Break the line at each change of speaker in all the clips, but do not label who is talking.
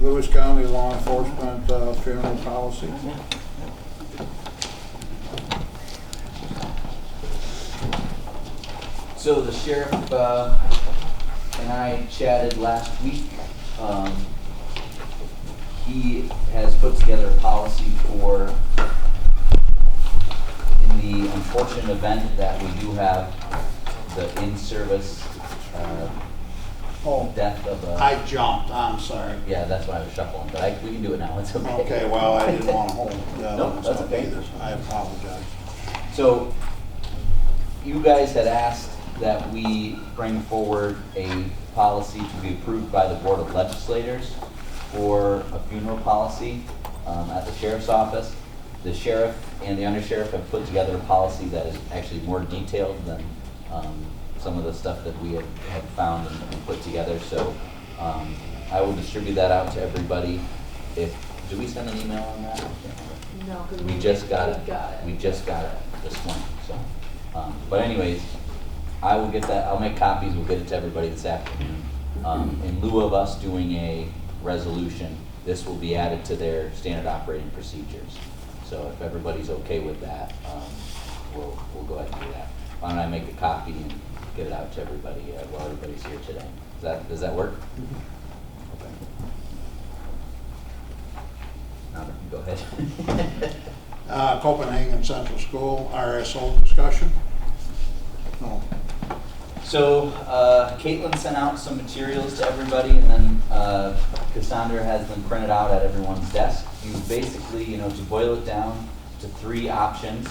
Lewis County Law Enforcement funeral policy.
So the sheriff and I chatted last week. He has put together a policy for, in the unfortunate event that we do have the in-service death of a...
I jumped, I'm sorry.
Yeah, that's why I was shuffling, but we can do it now, it's okay.
Okay, well, I didn't want to hold
Nope, that's okay.
either. I apologize.
So, you guys had asked that we bring forward a policy to be approved by the Board of Legislators for a funeral policy at the Sheriff's Office. The Sheriff and the Undersheriff have put together a policy that is actually more detailed than some of the stuff that we had found and put together. So I will distribute that out to everybody. Did we send an email on that?
No, because
we just got it. We just got it this morning. So, but anyways, I will get that. I'll make copies. We'll get it to everybody this afternoon. In lieu of us doing a resolution, this will be added to their standard operating procedures. So if everybody's okay with that, we'll go ahead and do that. Why don't I make a copy and get it out to everybody while everybody's here today? Does that work? Okay. Now, go ahead.
Copenhagen Central School RSO discussion. Oh.
So Caitlin sent out some materials to everybody, and then Cassandra has them printed out at everyone's desk. You basically, to boil it down to 3 options.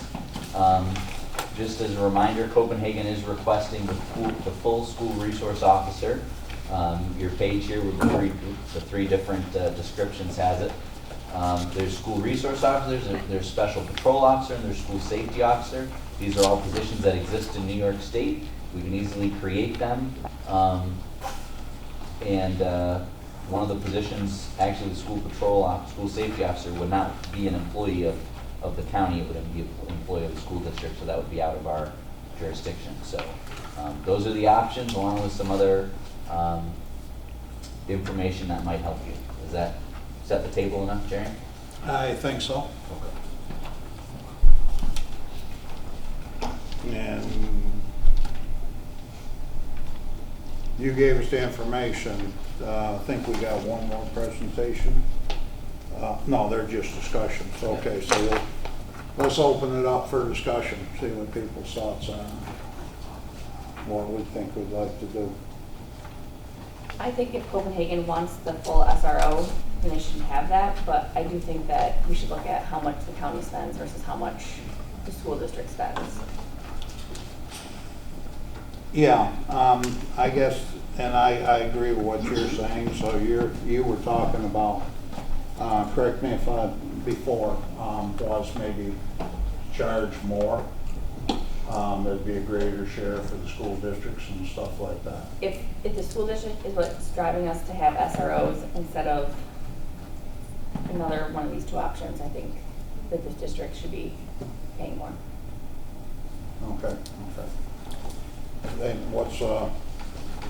Just as a reminder, Copenhagen is requesting the full school resource officer. Your page here with the 3 different descriptions has it. There's school resource officers, there's special patrol officer, and there's school safety officer. These are all positions that exist in New York State. We can easily create them. One of the positions, actually the school safety officer would not be an employee of the county, it would be an employee of the school district, so that would be out of our jurisdiction. So those are the options, along with some other information that might help you. Does that set the table enough, Jerry?
I think so.
Okay.
And you gave us the information. I think we got one more presentation. No, they're just discussions. Okay, so let's open it up for discussion, see what people's thoughts are, what we think we'd like to do.
I think if Copenhagen wants the full SRO, then they should have that, but I do think that we should look at how much the county spends versus how much the school district spends.
Yeah, I guess, and I agree with what you're saying. So you were talking about, correct me if before, was maybe charge more. There'd be a greater share for the school districts and stuff like that.
If the school district is what's driving us to have SROs instead of another one of these 2 options, I think that this district should be paying more.
Okay. Then what's,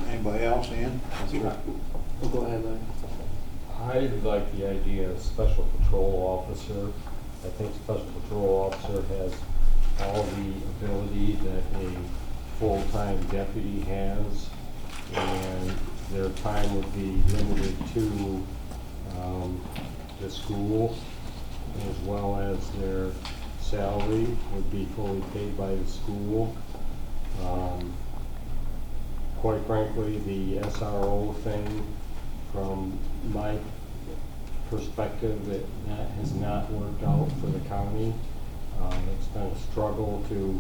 anybody else, Ian?
Oh, go ahead, Larry. I like the idea of special patrol officer. I think special patrol officer has all the ability that a full-time deputy has, and their time would be limited to the school, as well as their salary would be fully paid by the school. Quite frankly, the SRO thing, from my perspective, that has not worked out for the county. It's been a struggle to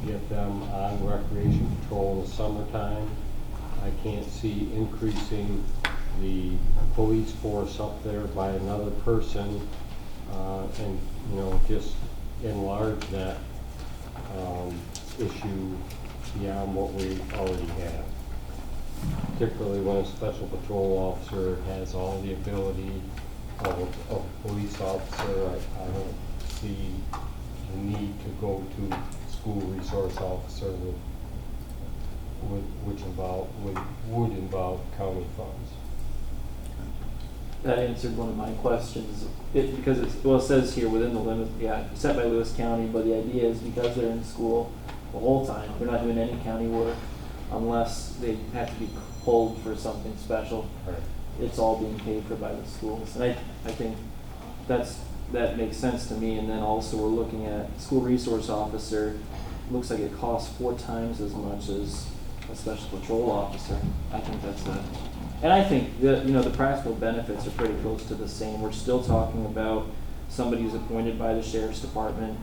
get them on recreation patrol in the summertime. I can't see increasing the police force up there by another person and just enlarge that issue beyond what we already have. Particularly when a special patrol officer has all the ability of a police officer, I don't see the need to go to school resource officer which would involve county funds.
that answered one of my questions. Because it says here within the limits, set by Lewis County, but the idea is because they're in school the whole time, they're not doing any county work unless they have to be pulled for something special.
Right.
It's all being paid for by the schools. And I think that makes sense to me. And then also we're looking at school resource officer. Looks like it costs 4 times as much as a special patrol officer. I think and I think the practical benefits are pretty close to the same. We're still talking about somebody who's appointed by the sheriff's department.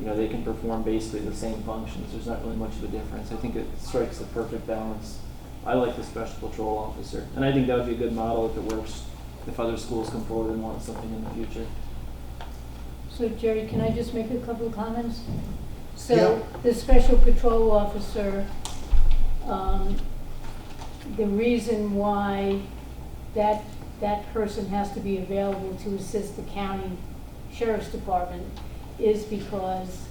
They can perform basically the same functions. There's not really much of a difference. I think it strikes the perfect balance. I like the special patrol officer, and I think that would be a good model if it works, if other schools come forward and want something in the future.
So Jerry, can I just make a couple of comments? So
Yeah.
the special patrol officer, the reason why that person has to be available to assist the county sheriff's department is because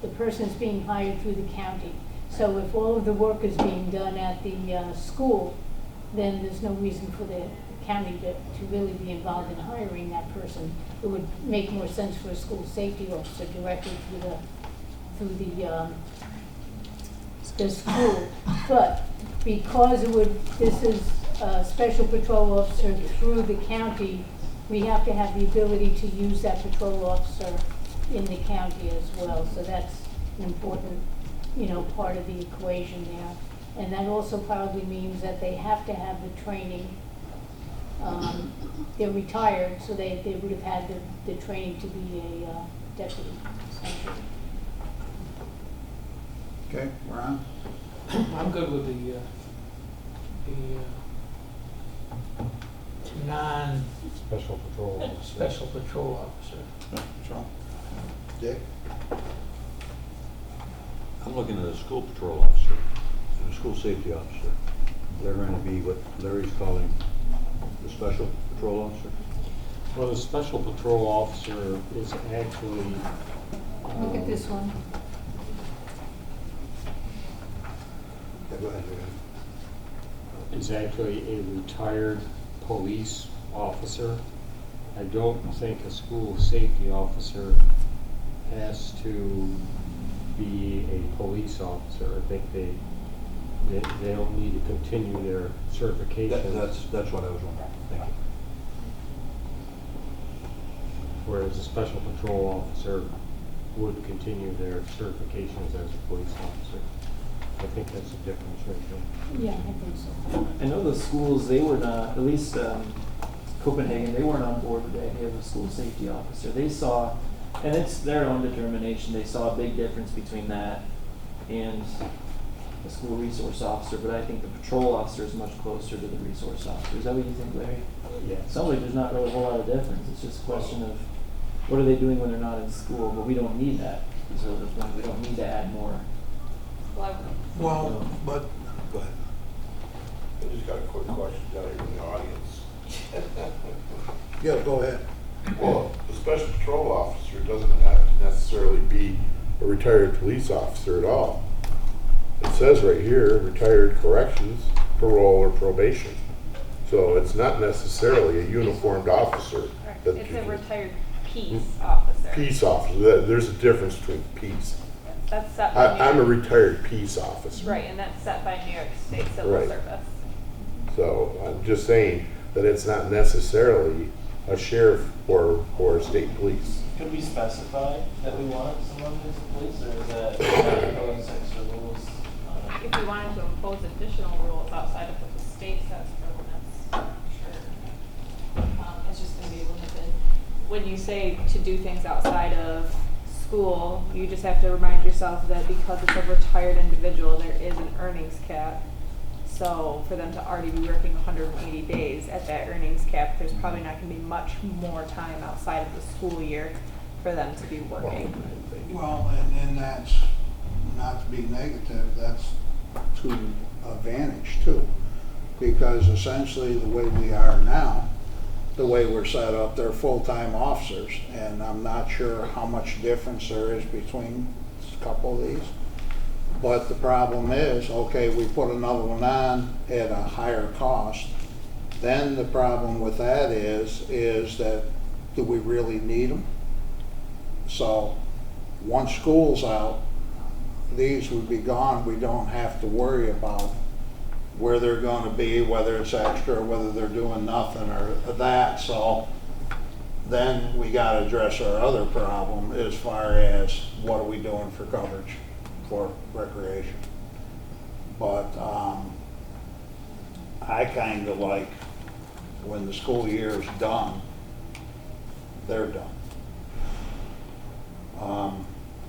the person is being hired through the county. So if all of the work is being done at the school, then there's no reason for the county to really be involved in hiring that person. It would make more sense for a school safety officer directly through the school. But because this is a special patrol officer through the county, we have to have the ability to use that patrol officer in the county as well. So that's an important, part of the equation there. And that also probably means that they have to have the training. They're retired, so they would have had the training to be a deputy, essentially.
Okay, Ron?
I'm good with the
Special patrol officer.
non-special patrol officer.
So, Dick?
I'm looking at a school patrol officer and a school safety officer. They're going to be what Larry's calling the special patrol officer.
Well, the special patrol officer is actually.
Look at this one.
Yeah, go ahead.
Is actually a retired police officer. I don't think a school safety officer has to be a police officer. I think they don't need to continue their certification.
That's what I was wondering. Thank you.
Whereas a special patrol officer would continue their certifications as a police officer. I think that's a difference right there.
Yeah, I think so.
I know the schools, they were not, at least Copenhagen, they weren't on board with the idea of a school safety officer. They saw, and it's their own determination, they saw a big difference between that and a school resource officer, but I think the patrol officer is much closer to the resource officer. Is that what you think, Larry?
Yeah.
Sounds like there's not really a whole lot of difference. It's just a question of what are they doing when they're not in school, but we don't need that. Is really the point. We don't need to add more.
Well, but,
Go ahead.
I just got a quick question down here in the audience.
yeah, go ahead.
Well, the special patrol officer doesn't have to necessarily be a retired police officer at all. It says right here, retired corrections, parole, or probation. So it's not necessarily a uniformed officer. that
It's
you
a
can-
retired peace officer.
Peace officer. There's a difference between peace.
That's set by
I'm a
New York.
retired peace officer.
Right, and that's set by New York State Civil
Right.
Service.
So I'm just saying that it's not necessarily a sheriff or a state police.
Could we specify that we want someone who's a police, or is that those extra rules?
If we wanted to impose additional rules outside of what the state says for limits, sure. It's just gonna be limited. When you say to do things outside of school, you just have to remind yourself that because it's a retired individual, there is an earnings cap. So for them to already be working 180 days at that earnings cap, there's probably not gonna be much more time outside of the school year for them to be working.
Well, and that's, not to be negative, that's to advantage too. Because essentially the way we are now, the way we're set up, they're full-time officers. And I'm not sure how much difference there is between a couple of these. But the problem is, okay, we put another one on at a higher cost, Then the problem with that is that, do we really need them? So, once school's out, these would be gone. We don't have to worry about where they're gonna be, whether it's extra, or whether they're doing nothing or that. So then we gotta address our other problem as far as what are we doing for coverage for recreation. But I kinda like when the school year is done, they're done.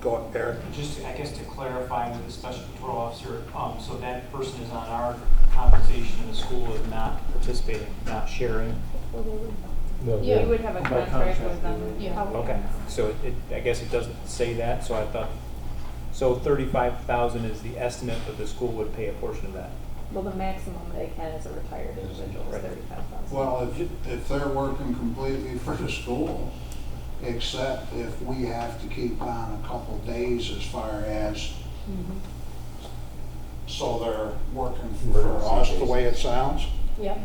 Go ahead, Eric.
Just, I guess to clarify with the special patrol officer, so that person is on our compensation and the school is not participating, not sharing?
Yeah, you would have a
By
contract
contract,
with them.
yeah.
How-
Okay, so I guess it doesn't say that, so I thought, so 35,000 is the estimate, but the school would pay a portion of that.
Well, the maximum they can as a retired individual is
Right.
35,000.
Well, if they're working completely for the school, except if we have to keep on a couple days as far as, so they're working for us the way it sounds,
Yep.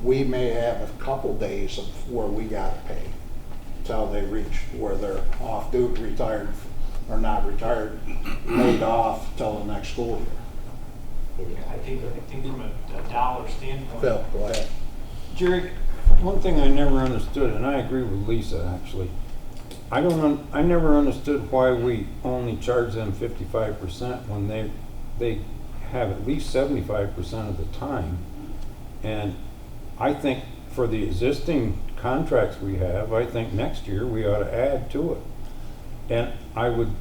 we may have a couple days of where we gotta pay till they reach where they're off duty, retired, or not retired, laid off till the next school year.
I think from a dollar standpoint.
Phil, go ahead.
Jerry, one thing I never understood, and I agree with Lisa actually, I never understood why we only charge them 55% when they have at least 75% of the time. And I think for the existing contracts we have, I think next year we ought to add to it. And I would,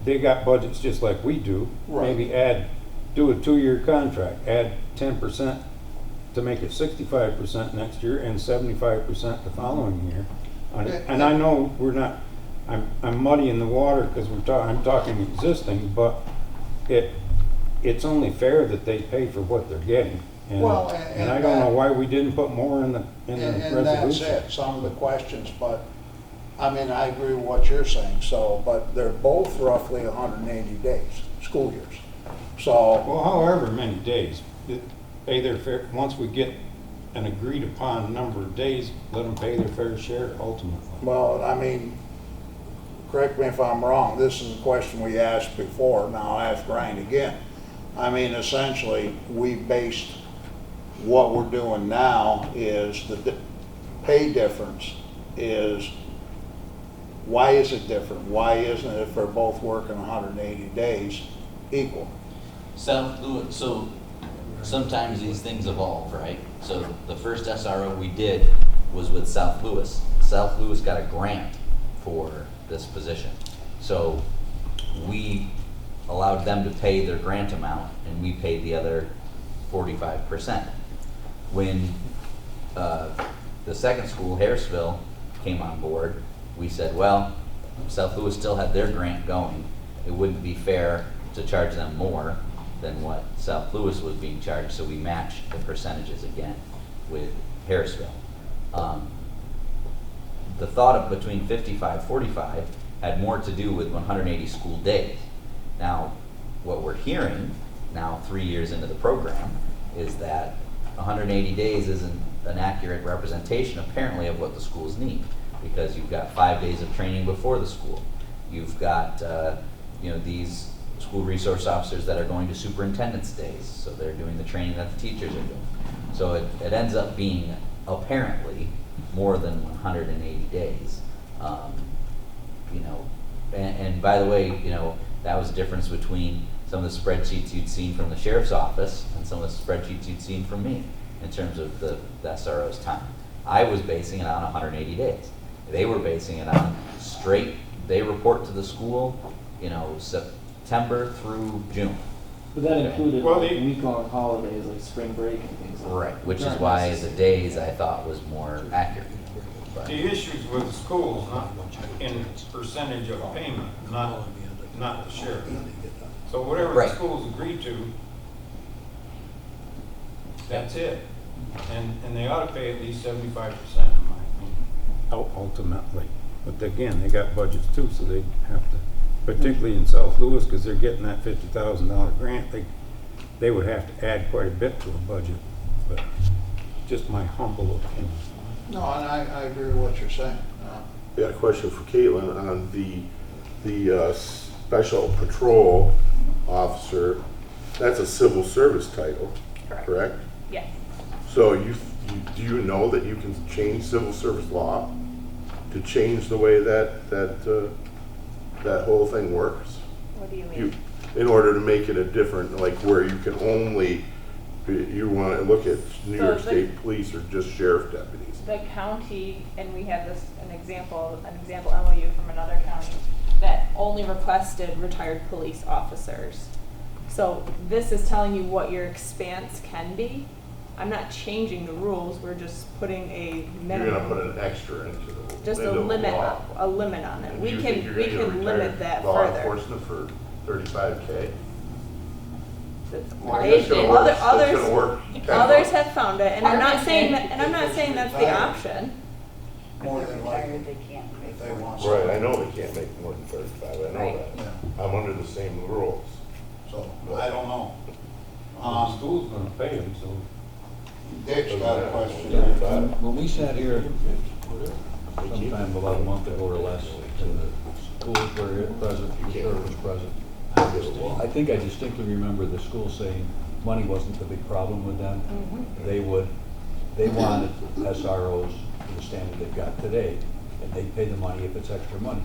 they got budgets just like we do,
Right.
maybe do a 2-year contract, add 10% to make it 65% next year and 75% the following year. And I know I'm muddying the water because I'm talking existing, but it's only fair that they pay for what they're getting. And,
Well,
and I don't know why we didn't put more in the
And that's
resolution.
it, some of the questions, but, I mean, I agree with what you're saying, so, but they're both roughly 180 days, school years. So,
Well, however many days, pay their fair, once we get an agreed upon number of days, let them pay their fair share ultimately.
well, I mean, correct me if I'm wrong, this is a question we asked before, now I'll ask Ryan again. I mean, essentially, we based what we're doing now is the pay difference is, why is it different? Why isn't it, if they're both working 180 days, equal?
South Louis, so sometimes these things evolve, right? So the first SRO we did was with South Louis. South Louis got a grant for this position. So we allowed them to pay their grant amount and we paid the other 45%. When the second school, Harrisville, came on board, we said, well, South Louis still had their grant going. It wouldn't be fair to charge them more than what South Louis was being charged, so we matched the percentages again with Harrisville. The thought of between 55-45 had more to do with 180 school days. Now, what we're hearing now 3 years into the program is that 180 days isn't an accurate representation apparently of what the schools need, because you've got 5 days of training before the school. You've got these school resource officers that are going to superintendent's days, so they're doing the training that the teachers are doing. So it ends up being apparently more than 180 days. And by the way, that was the difference between some of the spreadsheets you'd seen from the sheriff's office and some of the spreadsheets you'd seen from me in terms of the SRO's time. I was basing it on 180 days. They were basing it on straight, they report to the school, September through June.
But that included
Well,
like
the-
week-long holidays like spring break and things like that.
Right, which is
Aren't
why the
necessary.
days I thought was more accurate. But-
The issues with the schools, not in percentage of payment, not the sheriff. So whatever the
Right.
schools agree to, that's it. And they ought to pay at least 75% in my opinion. Ultimately. But again, they got budgets too, so they have to, particularly in South Louis, because they're getting that $50,000 grant, they would have to add quite a bit to a budget. but just my humble opinion.
No, and I agree with what you're saying.
I got a question for Caitlin on the special patrol officer. That's a civil service title, correct?
Yes.
So do you know that you can change civil service law to change the way that whole thing works?
What do you mean?
In order to make it a different, like where you can only, you want to look at New
So
York
the-
State Police or just sheriff deputies?
The county, and we had this, an example MOU from another county that only requested retired police officers. So this is telling you what your expanse can be. I'm not changing the rules, we're just putting a
You're
minimum.
gonna put an extra into the.
Just
into
a
the
limit,
law.
a limit on it.
And
We
you think
can,
you're
we
gonna get a
can limit
retired
that
law
further.
enforcement for 35K?
Well,
That's gonna work- that's
Others,
gonna work.
others have found it, and I'm not saying that, and I'm not saying that's the option.
More than likely, if they want.
Right, I know they can't make more than 35, I know
Right.
that.
Yeah.
I'm under the same rules.
So, I don't know.
The school's gonna pay him, so.
Dick's got a question.
When we sat here sometime about a month ago or less, and the schools were present, the sheriff was present, I think I distinctly remember the school saying money wasn't the big problem with them. They wanted SROs to the standard they've got today, and they pay the money if it's extra money.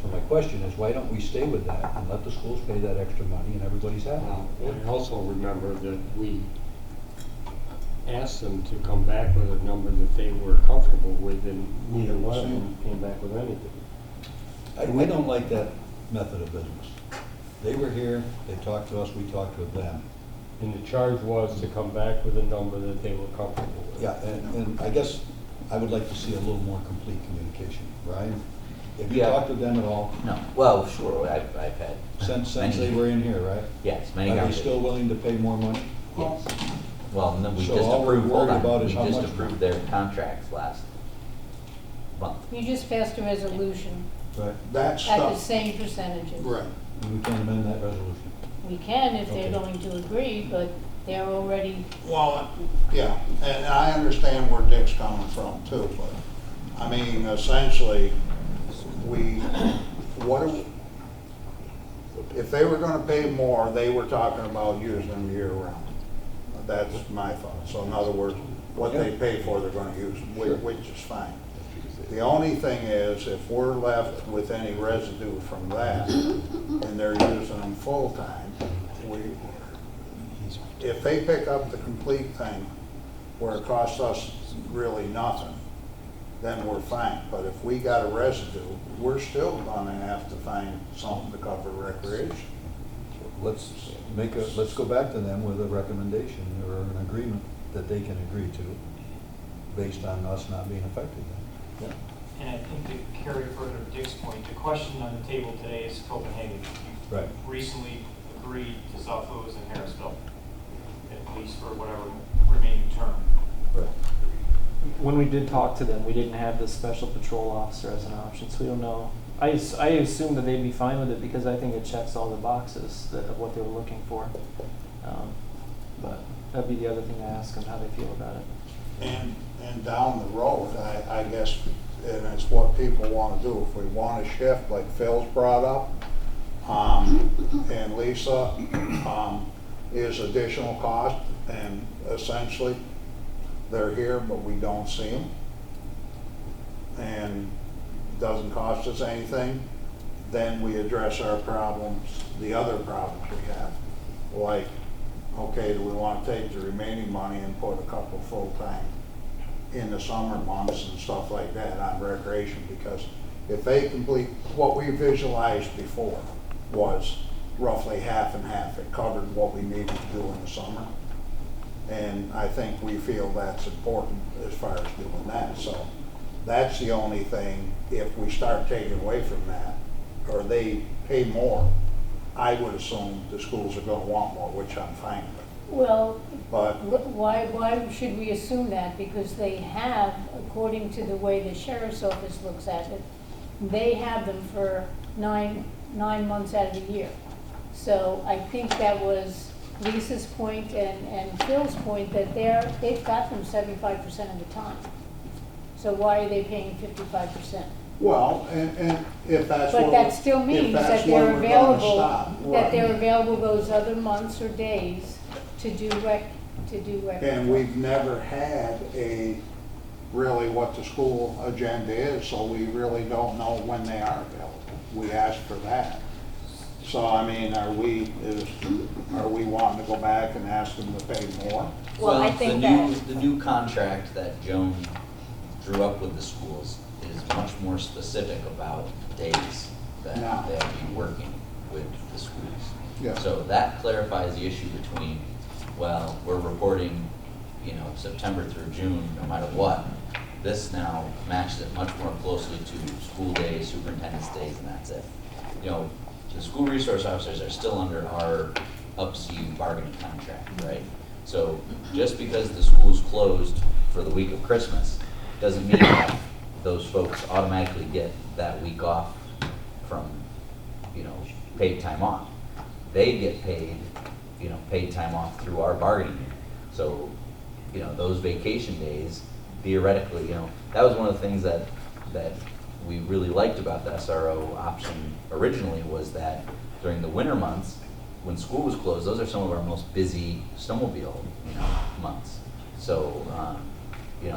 So my question is, why don't we stay with that and let the schools pay that extra money and everybody's happy?
I also remember that we asked them to come back with a number that they were comfortable with, and neither one of them came back with anything.
We don't like that method of business. They were here, they talked to us, we talked to them.
And the charge was to come back with a number that they were comfortable with.
Yeah, and I guess I would like to see a little more complete communication. Ryan, have you
Yeah.
talked with them at all?
No, well, sure, I've had.
Since
many-
they were in here, right?
Yes, many
Are they
conversations.
still willing to pay more money?
Yes. Well, no, we
So
just
all we're
approved, hold
worried
on,
about is
we
how
just
much
approved
money.
their contracts last month.
You just passed a resolution
Right.
That
at the
stuff,
same percentages.
right.
And we can't amend that resolution.
We can if they're
Okay.
going to agree, but they're already,
Well, yeah, and I understand where Dick's coming from too, but, I mean, essentially, if they were gonna pay more, they were talking about using them year round. That's my thought. So in other words, what they pay for, they're gonna use, which is fine. The only thing is, if we're left with any residue from that, and they're using them full-time, if they pick up the complete thing, where it costs us really nothing, then we're fine. But if we got a residue, we're still gonna have to find something to cover recreation.
Let's go back to them with a recommendation or an agreement that they can agree to based on us not being affected then.
And I think to carry further to Dick's point, the question on the table today is Copenhagen.
Right.
You've recently agreed to South Louis and Harrisville, at least for whatever remaining term.
Right.
When we did talk to them, we didn't have the special patrol officer as an option, so we don't know. I assume that they'd be fine with it because I think it checks all the boxes of what they were looking for. But that'd be the other thing to ask them, how they feel about it.
And down the road, I guess, and it's what people want to do. If we want to shift, like Phil's brought up, and Lisa, is additional cost, and essentially, they're here, but we don't see them. And doesn't cost us anything, then we address our problems, the other problems we have. Like, okay, do we want to take the remaining money and put a couple full-time in the summer months and stuff like that on recreation? Because if they complete, what we visualized before was roughly half and half. It covered what we needed to do in the summer. And I think we feel that's important as far as doing that. So that's the only thing, if we start taking away from that, or they pay more, I would assume the schools are gonna want more, which I'm fine with.
well,
But,
why should we assume that? Because they have, according to the way the sheriff's office looks at it, they have them for nine months out of the year. So I think that was Lisa's point and Phil's point that they've got them 75% of the time. So why are they paying 55%?
Well, and if that's what.
But that still
if
means
that's
that
where
they're
we're gonna
available,
stop,
that
right.
they're available those other months or days to do rec.
And we've never had really what the school agenda is, so we really don't know when they are available. We asked for that. So, I mean, are we wanting to go back and ask them to pay more?
Well, I think
the new contract that Joan drew up with the schools is much more specific about days that
Yeah.
they'll be working with the schools.
Yeah.
So that clarifies the issue between, well, we're reporting, September through June, no matter what. This now matches it much more closely to school days, superintendent's days, and that's it. The school resource officers are still under our up-to-you bargaining contract, right? So just because the school's closed for the week of Christmas doesn't mean that those folks automatically get that week off from, paid time off. They get paid, paid time off through our bargaining unit. So, those vacation days, theoretically, that was one of the things that we really liked about the SRO option originally, was that during the winter months, when school was closed, those are some of our most busy snowmobile, months. So,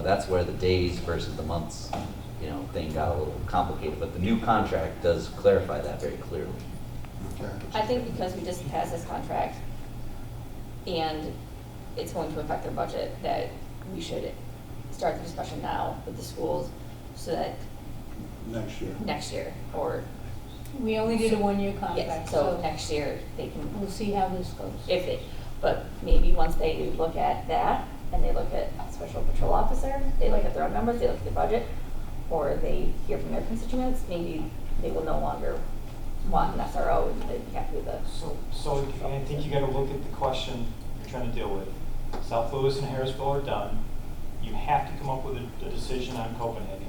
that's where the days versus the months, thing got a little complicated. But the new contract does clarify that very clearly.
Okay.
I think because we just passed this contract and it's going to affect their budget, that we should start the discussion now with the schools so that next year, or,
We only did a one-year
yes,
contract,
so
so
next year they can,
we'll see how this goes.
but maybe once they look at that and they look at special patrol officer, they look at their own numbers, they look at the budget, or they hear from their constituents, maybe they will no longer want an SRO and they'd be happy with it.
So I think you gotta look at the question you're trying to deal with. South Louis and Harrisville are done. You have to come up with a decision on Copenhagen.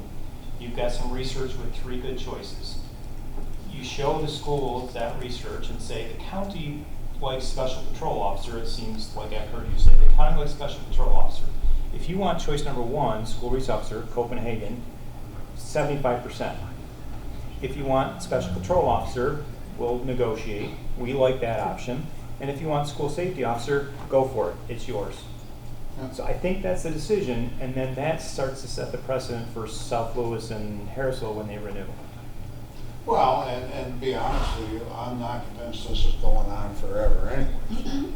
You've got some research with 3 good choices. You show the schools that research and say the county likes special patrol officer. It seems like I've heard you say the county likes special patrol officer. If you want choice number 1, school resource officer, Copenhagen, 75%. If you want special patrol officer, we'll negotiate. We like that option. And if you want school safety officer, go for it. It's yours. So I think that's the decision, and then that starts to set the precedent for South Louis and Harrisville when they renew.
Well, and to be honest with you, I'm not convinced this is going on forever anyway.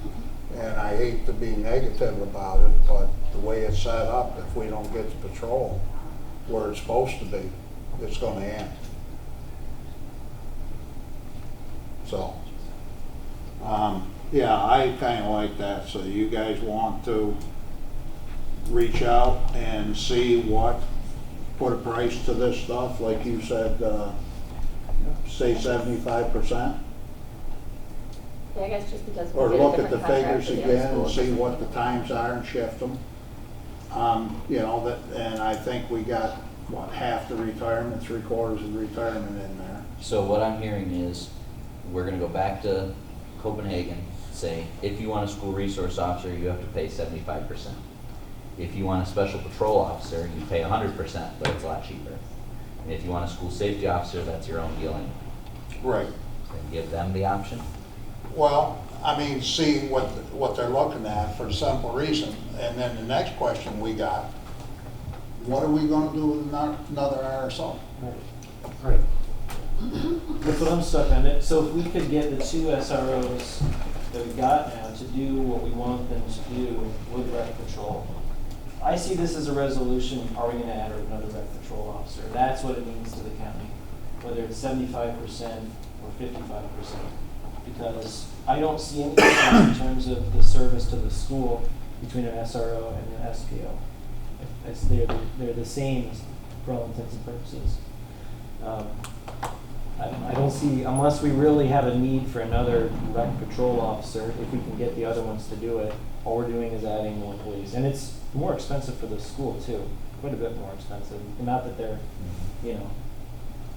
And I hate to be negative about it, but the way it's set up, if we don't get the patrol where it's supposed to be, it's going to end. So, yeah, I kind of like that. So you guys want to reach out and see put a price to this stuff, like you said, say 75%?
Yeah, I guess just because.
Or
we did a
look at the
different contract
figures
with the other
again and
schools.
see what the times are and shift them. And I think we got, half the retirement, 3/4 of the retirement in there.
So what I'm hearing is, we're gonna go back to Copenhagen, say, if you want a school resource officer, you have to pay 75%. If you want a special patrol officer, you pay 100%, but it's a lot cheaper. And if you want a school safety officer, that's your own deal anyway.
Right.
Then give them the option.
Well, I mean, see what they're looking at for the simple reason. And then the next question we got, what are we gonna do with another RSO?
Right. That's what I'm stuck on it. So if we could get the 2 SROs that we've got now to do what we want them to do with rec patrol, I see this as a resolution, are we gonna add another rec patrol officer? That's what it means to the county, whether it's 75% or 55%. Because I don't see any difference in terms of the service to the school between an SRO and an SPO. They're the same for all intents and purposes. I don't see, unless we really have a need for another rec patrol officer, if we can get the other ones to do it, all we're doing is adding more police. And it's more expensive for the school too, quite a bit more expensive. Not that they're,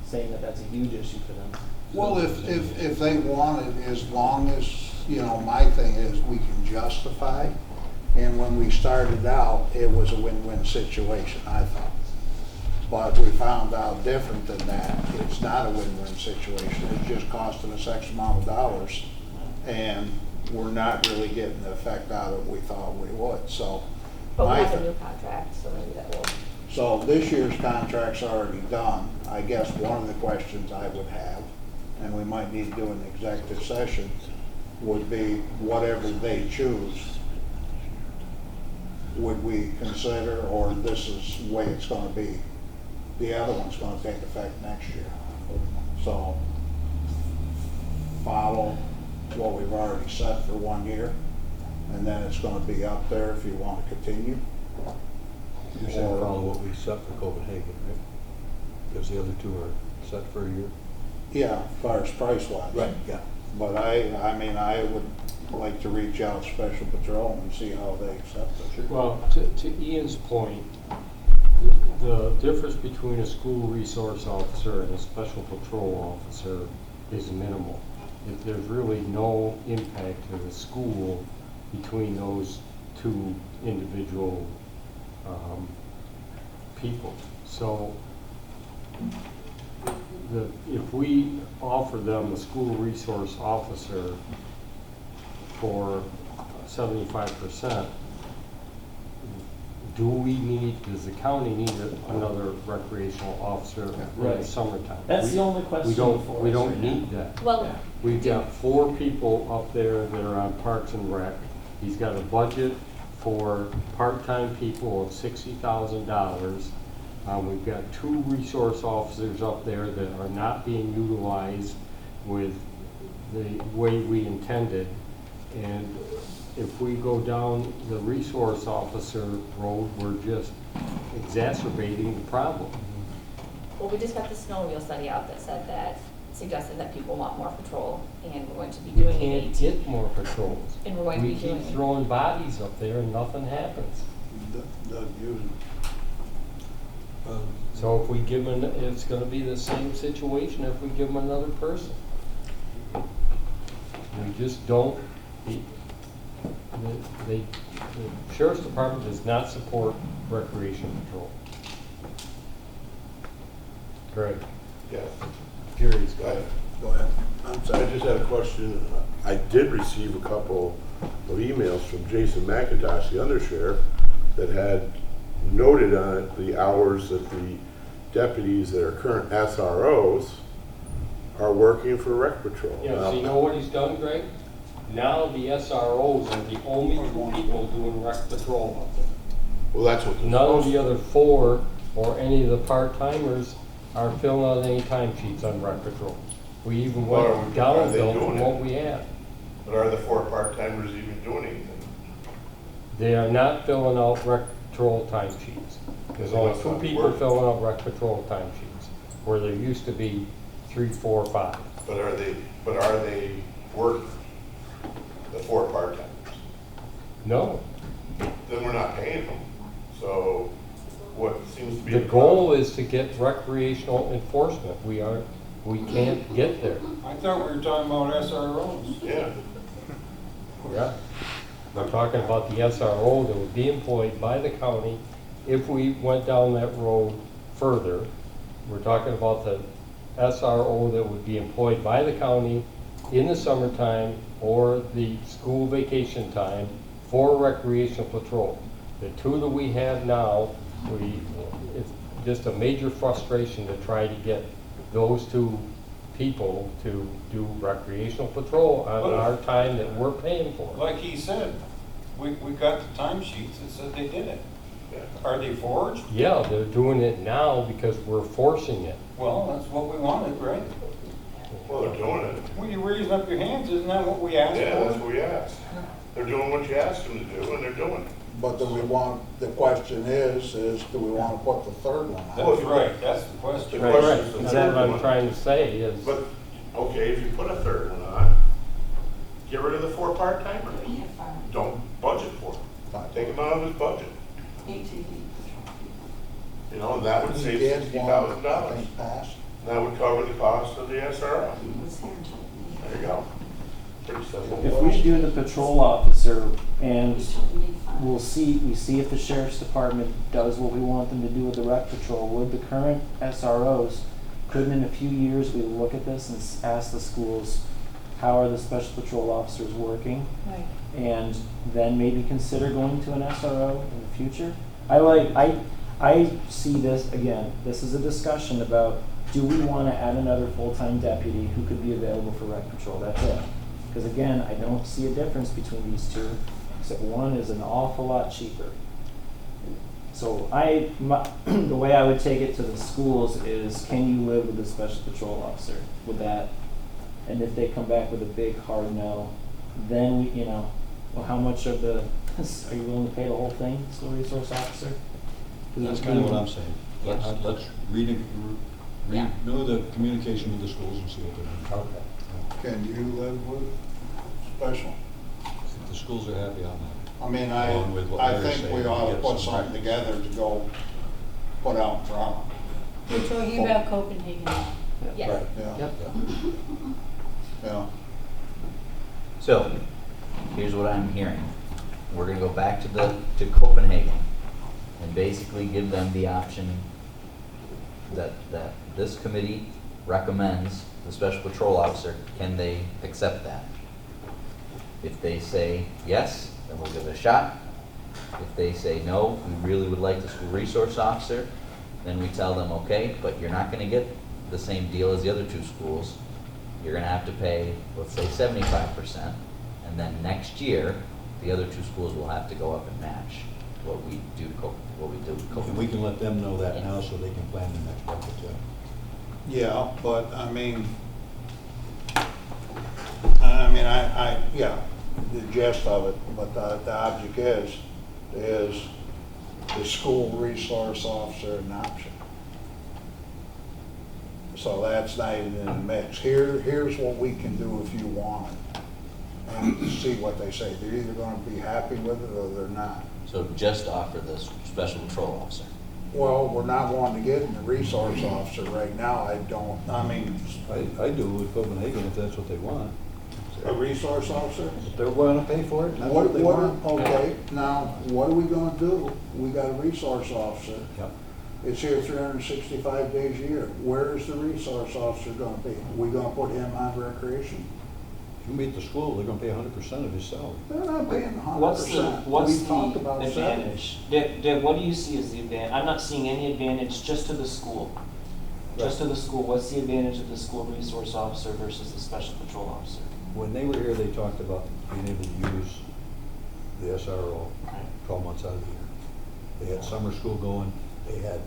saying that that's a huge issue for them.
Well, if they want it, as long as you know, my thing is we can justify, and when we started out, it was a win-win situation, I thought. But we found out different than that. It's not a win-win situation. It's just costing us X amount of dollars, and we're not really getting the effect out of it we thought we would, so.
But we
my
have a
thi-
new contract, so maybe that will.
So this year's contract's already done. I guess one of the questions I would have, and we might need to do an executive session, would be whatever they choose, would we consider, or this is the way it's gonna be? The other one's gonna take effect next year. So follow what we've already set for 1 year, and then it's gonna be up there if you wanna continue.
You're saying follow what we set for Copenhagen, right? Because the other two are set for a year?
Yeah, as far as price wise.
Yeah.
But I mean, I would like to reach out to Special Patrol and see how they accept it.
Well, to Ian's point, the difference between a school resource officer and a special patrol officer is minimal. If there's really no impact to the school between those two individual people. So if we offer them a school resource officer for 75%, does the county need another recreational officer in the
Right.
summertime?
That's the only question for
We
us
don't
right now.
need that.
Well,
We've got 4 people up there that are on Parks and Rec. He's got a budget for part-time people of $60,000. We've got 2 resource officers up there that are not being utilized with the way we intended. And if we go down the resource officer road, we're just exacerbating the problem.
well, we just got the snowmobile study out that said that, suggested that people want more patrol, and we're going to be
We
doing
can't
it.
get more patrols.
And we're going to
We
be
keep
doing.
throwing bodies up there and nothing happens. So if we give them, it's gonna be the same situation if we give them another person. We just don't, the sheriff's department does not support recreation patrol. Greg,
Yeah.
curious,
Go
guy.
ahead.
Go ahead. I'm
I
sorry.
just had a question. I did receive a couple of emails from Jason McIntosh, the undersheriff, that had noted on it the hours that the deputies that are current SROs are working for rec patrol.
Yeah, so you know what he's done, Greg? Now the SROs are the only 2 people doing rec patrol up there.
Well, that's what.
None of the other 4 or any of the part-timers are filling out any timesheets on rec patrol. We even
Well,
went
are
down
they
Bill
doing
from
it?
what we had.
But are the 4 part-timers even doing anything?
They are not filling out rec patrol timesheets. There's only 2 people filling out rec patrol timesheets, where there used to be 3, 4, 5.
But are they working? The 4 part-timers?
No.
Then we're not paying them. So what seems to be.
The goal is to get recreational enforcement. We can't get there.
I thought we were talking about SROs.
Yeah.
Yeah. We're talking about the SRO that would be employed by the county if we went down that road further. We're talking about the SRO that would be employed by the county in the summertime or the school vacation time for recreational patrol. The 2 that we have now, it's just a major frustration to try to get those 2 people to do recreational patrol on our time that we're paying for.
Like he said, we got the timesheets that said they did it. Are they forged?
Yeah, they're doing it now because we're forcing it.
Well, that's what we wanted, right?
Well, they're doing it.
When you raise up your hands, isn't that what we asked for?
Yeah, that's what we asked. They're doing what you asked them to do, and they're doing it.
But the question is do we want to put the 3rd one out?
That's right, that's the question.
The question is the
That's
third
what I'm
one.
trying to say is,
But, okay, if you put a 3rd one on, get rid of the 4 part-timers. Don't budget for them. Take them out of his budget. You know, and that would save
He did one, I
$60,000.
think, passed.
That would cover the cost of the SRO. There you go.
If we do the patrol officer and we see if the sheriff's department does what we want them to do with the rec patrol, with the current SROs, couldn't in a few years we look at this and ask the schools, how are the special patrol officers working?
Right.
And then maybe consider going to an SRO in the future? I see this, again, this is a discussion about, do we want to add another full-time deputy who could be available for rec patrol? That's it. Because again, I don't see a difference between these two, except one is an awful lot cheaper. So the way I would take it to the schools is, can you live with a special patrol officer with that? And if they come back with a big hard no, then we, well, how much of the, are you willing to pay the whole thing, school resource officer?
That's kind of what I'm saying. Let's renew the communication with the schools and see what they're doing.
Okay. Can you live with special?
If the schools are happy on that.
I mean,
Along with what
I
Larry's
think we
saying,
ought to
get
put
some
something
practice.
together to go put out in front of them.
We're talking about Copenhagen now.
Yes.
Right, yeah.
Yep.
Yeah.
So, here's what I'm hearing. We're gonna go back to Copenhagen and basically give them the option that this committee recommends the special patrol officer. Can they accept that? If they say yes, then we'll give it a shot. If they say no, we really would like the school resource officer, then we tell them, okay, but you're not gonna get the same deal as the other two schools. You're gonna have to pay, let's say 75%, and then next year, the other two schools will have to go up and match what we do with
And we
Copenhagen.
can let them know that now so they can plan the next budget too.
Yeah, but I mean, yeah, the gist of it, but the object is the school resource officer an option? So that's not even in the mix. Here's what we can do if you want it, and see what they say. They're either gonna be happy with it or they're not.
So just offer the special patrol officer.
Well, we're not wanting to get in the resource officer right now. I
I do with Copenhagen if that's what they want.
a resource officer?
If they're willing to pay for it, and that's what they want.
Okay, now, what are we gonna do? We got a resource officer.
Yep.
It's here 365 days a year. Where is the resource officer gonna be? We gonna put him on recreation?
If you meet the school, they're gonna pay 100% of his salary.
They're not paying
What's
100%.
what's
We talked about
the
70.
advantage? Dick, what do you see as the advantage? I'm not seeing any advantage just to the school. Just to the school, what's the advantage of the school resource officer versus the special patrol officer?
When they were here, they talked about being able to use the SRO 12 months out of the year. They had summer school going, they had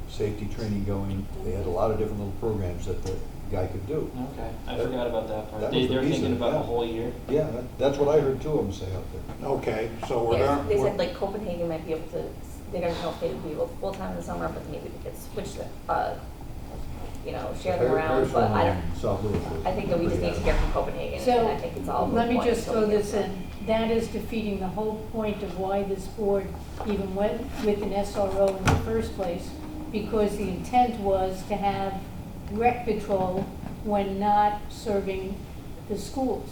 safety training going, they had a lot of different little programs that the guy could do.
Okay, I forgot about that part.
That was the
They're thinking
reason,
about
yeah.
the whole year?
Yeah, that's what I heard two of them say out there.
Okay, so we're
Yes,
gonna.
they said like Copenhagen might be able to, they don't know if they would be able to full-time in the summer, but maybe they could switch the, share them around, but I don't,
South Louis was
I think that we just need to hear from Copenhagen, and
So,
I think it's all.
let me
moot
just
point
throw
until we
this
get
in. That is defeating the whole point of why this board even went with an SRO in the first place, because the intent was to have rec patrol when not serving the schools.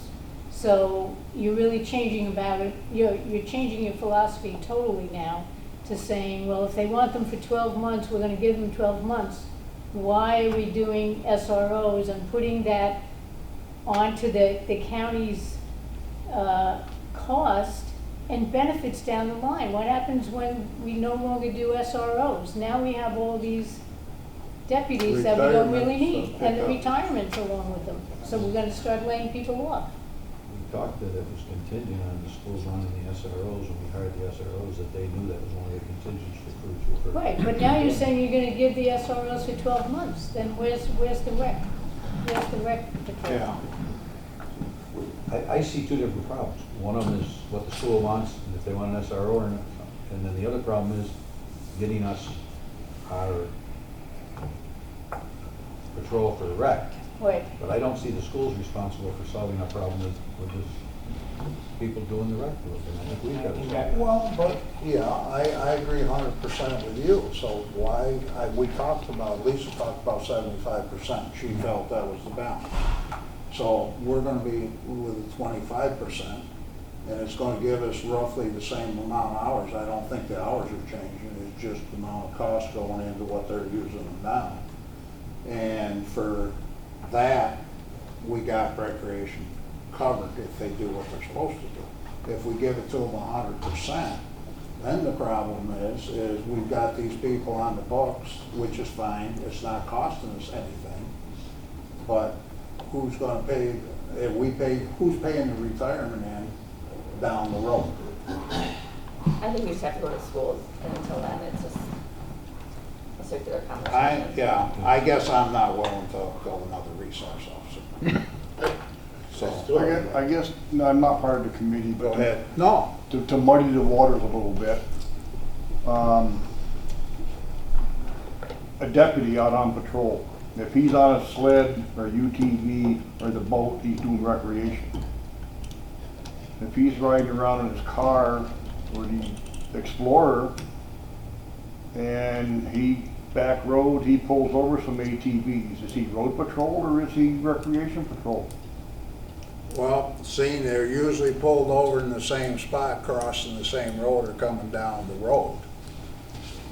So you're really changing about it, you're changing your philosophy totally now to saying, well, if they want them for 12 months, we're gonna give them 12 months. Why are we doing SROs and putting that onto the county's cost and benefits down the line? What happens when we no longer do SROs? Now we have all these deputies that we don't really
Retirements,
need, and the
pick up.
retirements along with them. So we're gonna start laying people off.
We talked that it was contingent on the schools running the SROs, and we hired the SROs, that they knew that was one of the contingents for crews to occur.
Right, but now you're saying you're gonna give the SROs for 12 months, then where's the rec? Where's the rec patrol?
Yeah,
I see two different problems. One of them is what the school wants, and if they want an SRO or not. And then the other problem is getting us our patrol for the rec.
Right.
But I don't see the schools responsible for solving our problem with this people doing the rec work, and I think we've got to solve it.
well, but, yeah, I agree 100% with you. So why, Lisa talked about 75%. She felt that was the balance. So we're gonna be with 25%, and it's gonna give us roughly the same amount of hours. I don't think the hours are changing, it's just the amount of cost going into what they're using them now. And for that, we got recreation covered if they do what they're supposed to do. If we give it to them 100%, then the problem is we've got these people on the books, which is fine, it's not costing us anything. But who's gonna pay, if we pay, who's paying the retirement end down the road?
I think we just have to go to schools, and until then, it's just a circular conversation.
I guess I'm not willing to go another resource officer. So,
I guess, no, I'm not part of the committee,
go
but
ahead. No,
to muddy the waters a little bit, a deputy out on patrol, if he's on a sled or UTV or the boat, he's doing recreation. If he's riding around in his car or the Explorer and he back road, he pulls over some ATVs, is he road patrol or is he recreation patrol?
well, seeing they're usually pulled over in the same spot, crossing the same road or coming down the road.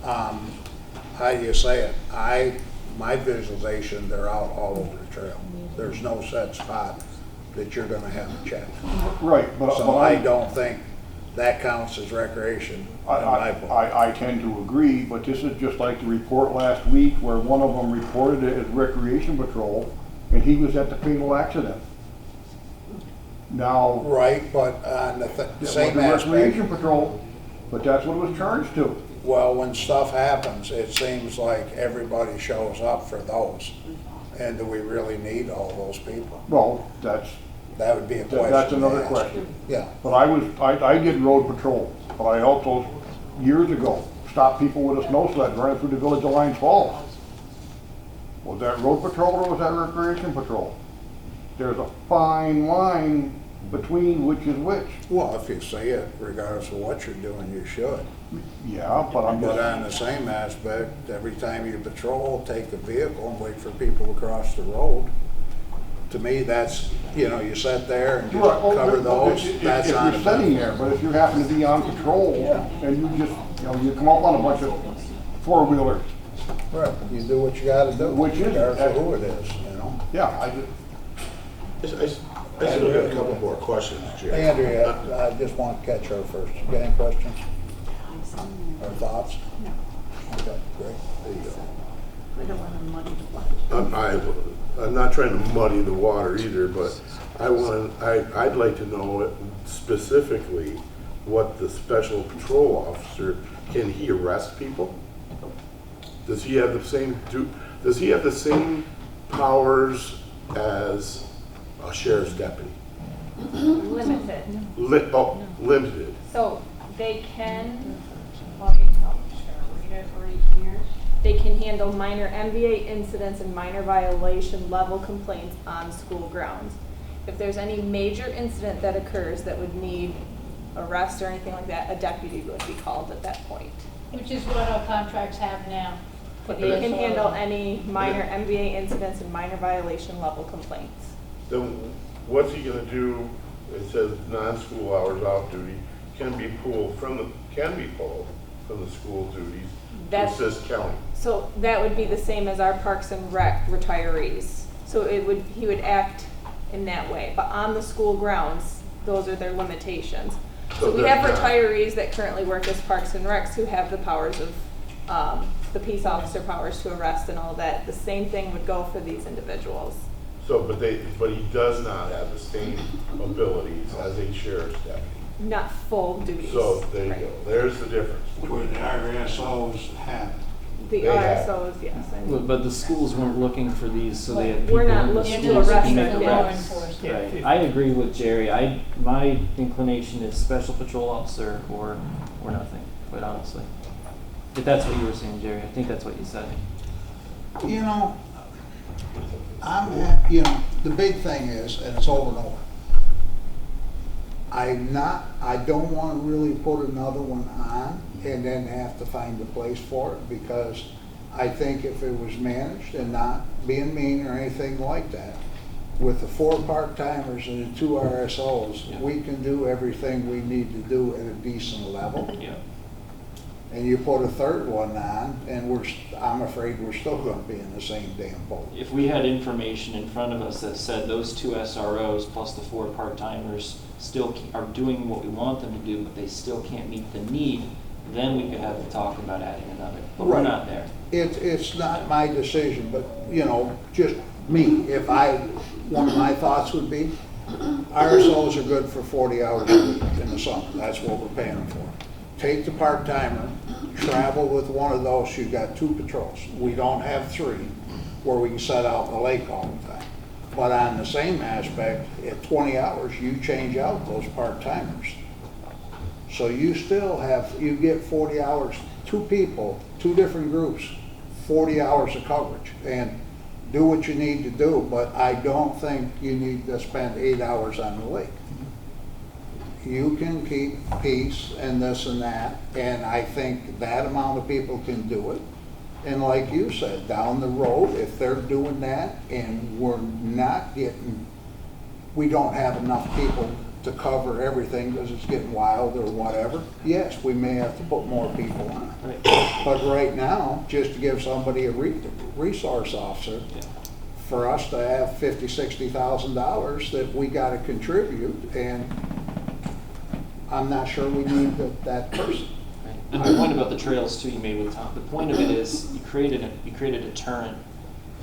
How do you say it? My visualization, they're out all over the trail. There's no set spot that you're gonna have to check.
Right, but
So I don't think that counts as recreation in my book.
I tend to agree, but this is just like the report last week where one of them reported it as recreation patrol and he was at the fatal accident. Now.
Right, but on the
It
same
wasn't
aspect,
recreation patrol, but that's what it was charged to.
well, when stuff happens, it seems like everybody shows up for those. And do we really need all those people?
Well,
That would be a question.
that's
to
another
ask.
question.
Yeah,
But I did road patrol, but I also, years ago, stopped people with a snow sled running through the village of Lions Falls. Was that road patrol or was that recreation patrol? There's a fine line between which is which.
well, if you say it, regardless of what you're doing, you should.
Yeah, but I'm
But
just,
on the same aspect, every time you patrol, take the vehicle and wait for people to cross the road. To me, that's, you sit there and just
Right, well,
cover
but
those,
if
that's on
you're sitting there, but if you happen to be on patrol and you just, you come up on a bunch of four-wheelers,
Right, you do what you gotta do.
Which is-
regardless of who it is,
yeah, I just,
I still got a couple more questions, Jerry.
Andrea, I just want to catch her first. You got any questions or thoughts? No. Okay, great.
There you go.
We don't want to muddy the water.
I'm not trying to muddy the water either, but I'd like to know specifically what the special patrol officer, can he arrest people? Does he have the same powers as a sheriff's deputy?
Limited.
Limited.
So they can, let me read it right here. They can handle minor MVA incidents and minor violation level complaints on school grounds. If there's any major incident that occurs that would need arrest or anything like that, a deputy would be called at that point.
Which is what our contracts have now. for the
They can
SRO.
handle any minor MVA incidents and minor violation level complaints.
Then what's he gonna do? It says non-school hours off duty can be pulled from the school duties to
That's-
assist county.
So that would be the same as our Parks and Rec retirees. So he would act in that way, but on the school grounds, those are their limitations. So we have
there's not-
retirees that currently work as Parks and Recs who have the powers of, the peace officer powers to arrest and all that. The same thing would go for these individuals.
So, but he does not have the same abilities as a sheriff's deputy.
Not full duties.
So there you
Right.
go. There's the difference.
Would the RSOs have?
The
They have.
RSOs, yes. and-
But the schools weren't looking for these, so they had people.
We're not
in the
looking
schools
to
who
arrest
can make
them,
arrests.
yes.
Right. I agree with Jerry. My inclination is special patrol officer or nothing, quite honestly. If that's what you were saying, Jerry, I think that's what you said.
The big thing is, and it's over and over, I don't want to really put another one on and then have to find a place for it, because I think if it was managed and not being mean or anything like that, with the 4 part-timers and the 2 RSOs,
Yeah.
we can do everything we need to do at a decent level.
Yeah.
And you put a 3rd one on, and I'm afraid we're still gonna be in the same damn boat.
If we had information in front of us that said those 2 SROs plus the 4 part-timers still are doing what we want them to do, but they still can't meet the need, then we could have a talk about adding another. But we're
Right.
not there.
It's not my decision, but, you know, just me, one of my thoughts would be, RSOs are good for 40 hours a week in the summer, that's what we're paying them for. Take the part-timer, travel with one of those, you got 2 patrols. We don't have 3, where we can set out in the lake all the time. But on the same aspect, at 20 hours, you change out those part-timers. So you get 40 hours, 2 people, 2 different groups, 40 hours of coverage, and do what you need to do, but I don't think you need to spend 8 hours on the lake. You can keep peace and this and that, and I think that amount of people can do it. And like you said, down the road, if they're doing that and we don't have enough people to cover everything because it's getting wild or whatever, yes, we may have to put more people on.
Right.
But right now, just to give somebody a resource officer,
Yeah.
for us to have $50,000, $60,000 that we gotta contribute, and I'm not sure we need that person.
And the point about the trails too, you made with Tom, the point of it is you create a deterrent.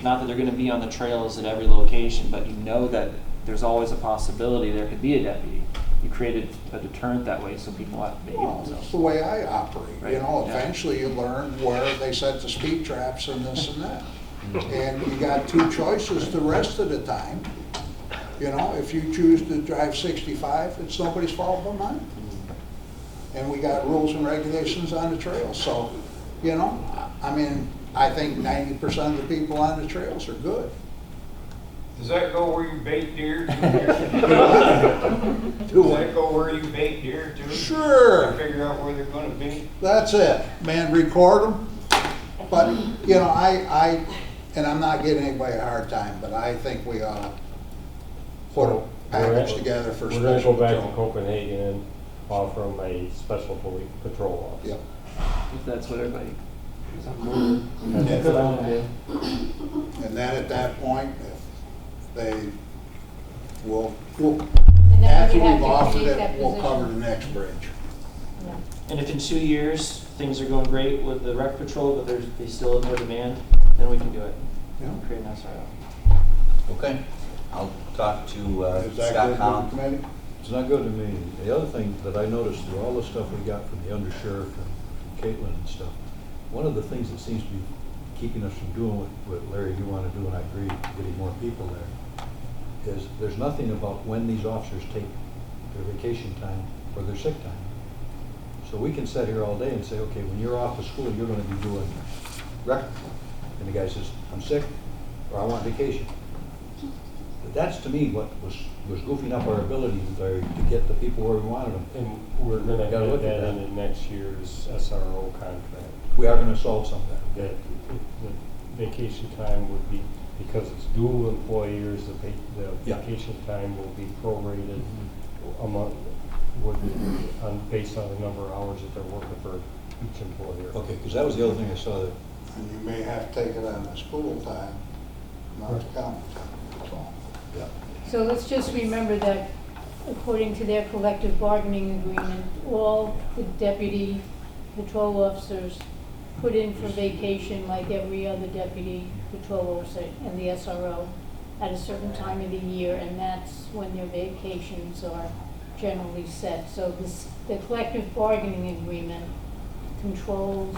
Not that they're gonna be on the trails at every location, but you know that there's always a possibility there could be a deputy. You created a deterrent that way so people have to be able
Well, it's
to.
the way I operate, you
Right,
know,
yeah.
eventually you learn where they set the speed traps and this and that. And you got 2 choices the rest of the time. You know, if you choose to drive 65, it's nobody's fault but mine. And we got rules and regulations on the trails, so, you know, I mean, I think 90% of the people on the trails are good.
Does that go where you bait deer? Does
Do
that
it.
go where you bait deer too?
Sure.
Figure out where they're gonna be?
That's it, man, record them. But, you know, and I'm not giving anybody a hard time, but I think we ought to put a package together for
We're gonna
special
go back to
patrol.
Copenhagen and offer them a special police patrol officer.
Yep.
If that's what everybody.
That's
Good
it.
on you.
And then at that point, if they will,
And then
after
we have
we've
to
offered
create
it,
that
we'll
position.
cover the next bridge.
Yeah.
And if in 2 years, things are going great with the rec patrol, but they still have more demand, then we can do it.
Yeah.
Create an SRO.
Okay, I'll talk to
Is that
Scott
good
Collins.
with the committee?
It's not good to me. The other thing that I noticed through all the stuff we got from the undersheriff and Caitlin and stuff, one of the things that seems to be keeping us from doing what Larry, you want to do, and I agree, getting more people there, is there's nothing about when these officers take their vacation time or their sick time. So we can sit here all day and say, okay, when you're off of school, you're going to be doing rec. And the guy says, I'm sick, or I want vacation. But that's to me what was goofing up our ability there to get the people where we wanted them.
And we're gonna
Gotta
get
look at
that
that.
in the next year's SRO contract.
We are going to solve some of that.
That the vacation time would be, because it's dual employers, the
Yeah.
vacation time will be prorated among, based on the number of hours that they're working for each employer.
Okay, because that was the other thing I saw that,
And you may have to take it on the school time, not the county time, that's all.
yeah.
So let's just remember that according to their collective bargaining agreement, all the deputy patrol officers put in for vacation like every other deputy patrol officer and the SRO at a certain time of the year, and that's when their vacations are generally set. So the collective bargaining agreement controls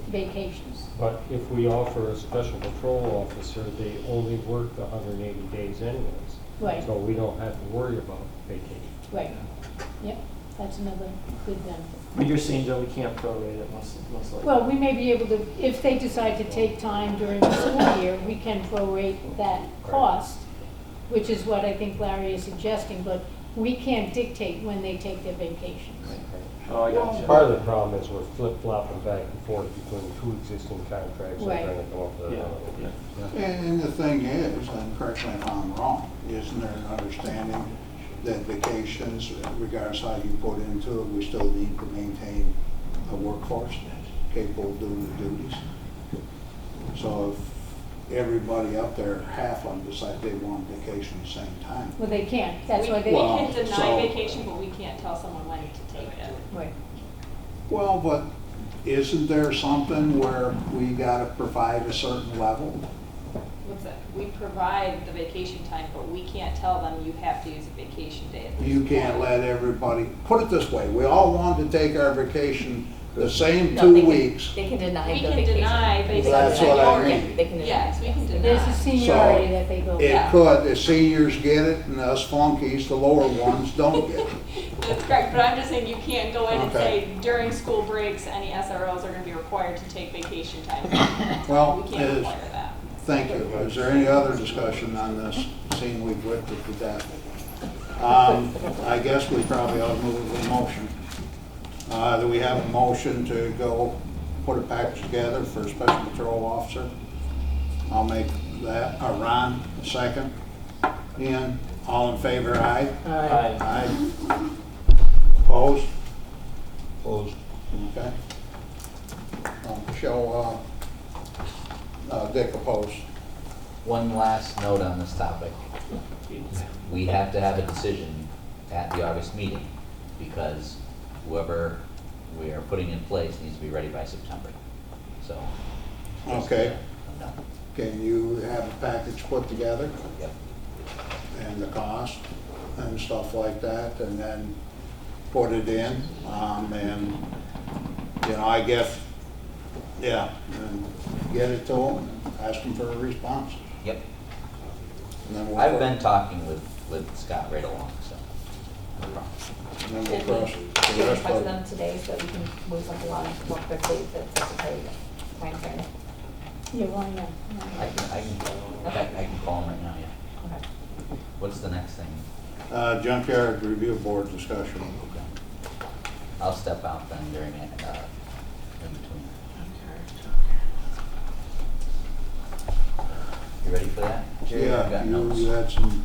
vacations.
But if we offer a special patrol officer, they only work the 180 days anyways.
Right.
So we don't have to worry about vacation.
Right, yep, that's another good benefit.
But you're saying, Joe, we can't prorate it most likely?
Well, we may be able to, if they decide to take time during the school year, we can prorate that cost, which is what I think Larry is suggesting, but We can't dictate when they take their vacations.
Oh, I got you.
Part of the problem is we're flip-flopping back and forth between two existing contracts and
Right.
trying to come up with
Yeah,
another one.
yeah.
And the thing is, and correct me if I'm wrong, isn't there an understanding that vacations, regardless how you put into it, we still need to maintain a workforce capable of doing the duties? So if everybody up there, half of them decide they want vacation at the same time.
Well, they can't, that's why
We
they,
Well,
can deny
so-
vacation, but we can't tell someone when to take it.
right.
Well, but isn't there something where we gotta provide a certain level?
What's that? We provide the vacation time, but we can't tell them you have to use a vacation day. at
You
least
can't
one.
let everybody, put it this way, we all want to take our vacation the same
No,
2
they can-
weeks.
They can deny
We
the
can
vacation.
deny based on
That's what I
seniority.
mean.
They can deny.
Yes, we can deny.
There's a seniority that they go
It
by.
could, the seniors get it, and us flunkies, the lower ones, don't get it.
That's correct, but I'm just saying you can't go in and
Okay.
say during school breaks, any SROs are gonna be required to take vacation time.
Well,
We can't
is-
require that.
Thank you. Is there any other discussion on this, seeing we've whipped it to death? I guess we probably ought to move the motion. Do we have a motion to go put a package together for a special patrol officer? I'll make that, Ron, a second. Ian, all in favor, aye?
Aye.
Aye. Opposed?
Opposed?
Okay. Scho, Dick opposed.
One last note on this topic. We have to have a decision at the August meeting because whoever we are putting in place needs to be ready by September. So. just,
Okay.
no.
Can you have a package put together
Yep.
and the cost and stuff like that, and then put it in, and, you know, I guess, yeah, and get it to them, ask them for a response.
Yep.
And then we'll
I've been talking with Scott right along, so. No problem.
And then we'll
Did
cross
we
the
give
rest
request to
of
them today so we can move something along more quickly if it's such a tight timeframe?
Yeah, why not?
I can call him right now, yeah.
Okay.
What's the next thing?
Junkyard review board discussion.
I'll step out then during it, in between. You ready for that? Jerry? I've
Yeah,
got notes.
you had some